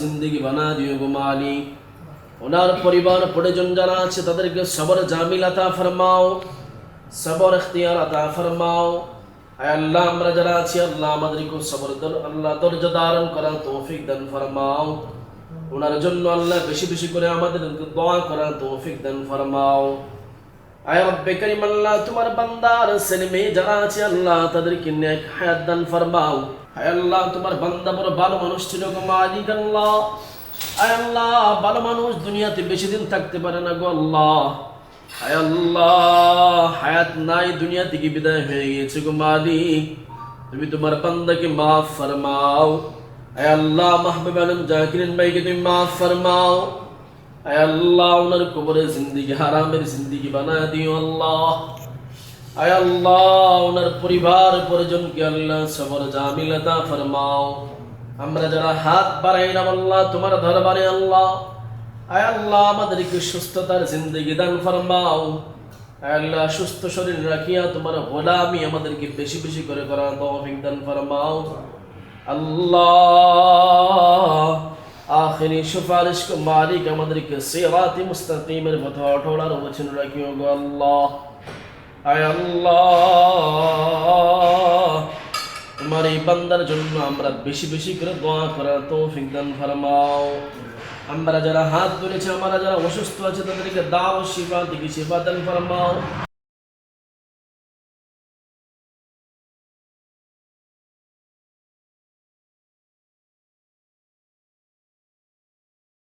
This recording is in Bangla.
জিন্দেগি বানা দিও গো মালিক। ওনার পরিবার পরিজন যারা আছে তাদেরকে সবর জামিল আতা ফরমাও, সবর ইখতিয়ার আতা ফরমাও। আয় আল্লাহ আমরা যারা আছি আল্লাহ আমাদেরকে সবর আল্লাহ ধৈর্য ধারণ করার তৌফিক দান ফরমাও। ওনার জন্য আল্লাহ বেশি বেশি করে আমাদেরকে দোয়া করার তৌফিক দান ফরমাও। আয় রব্বে করিম আল্লাহ তোমার বান্দার ছেলে মেয়ে যারা আছে আল্লাহ তাদেরকে নেক হায়াত দান ফরমাও। আয় আল্লাহ তোমার বান্দা বড় ভালো মানুষ ছিল গো মালিক আল্লাহ। আয় আল্লাহ ভালো মানুষ দুনিয়াতে বেশি দিন থাকতে পারে না গো আল্লাহ। আয় আল্লাহ হায়াত নাই, দুনিয়া থেকে বিদায় হয়ে গিয়েছে গো মালিক। তুমি তোমার বান্দাকে মাফ ফরমাও। আয় আল্লাহ মাহবুব আলম জাকিরিন ভাইকে তুমি মাফ ফরমাও। আয় আল্লাহ ওনার কবরে জিন্দেগি হারামের জিন্দেগি বানায় দিও আল্লাহ। আয় আল্লাহ ওনার পরিবার পরিজনকে আল্লাহ সবর জামিল আতা ফরমাও। আমরা যারা হাত বাড়াইলাম আল্লাহ তোমার দরবারে আল্লাহ, আয় আল্লাহ আমাদেরকে সুস্থতার জিন্দেগি দান ফরমাও। আয় আল্লাহ সুস্থ শরীর রাখিয়া তোমার গোলামি আমাদেরকে বেশি বেশি করে করার তৌফিক দান ফরমাও আল্লাহ। আখিরি সুপারিশ কো মালিক আমাদেরকে সিরাতে মুস্তাকিমের পথে অটল অবতীর্ণ রাখিও গো আল্লাহ। আয় আল্লাহ তোমার এই বান্দার জন্য আমরা বেশি বেশি করে দোয়া করার তৌফিক দান ফরমাও। আমরা যারা হাত ধরেছে, আমরা যারা অসুস্থ আছে তাদেরকে দাও শিফা থেকে শিফা দান ফরমাও।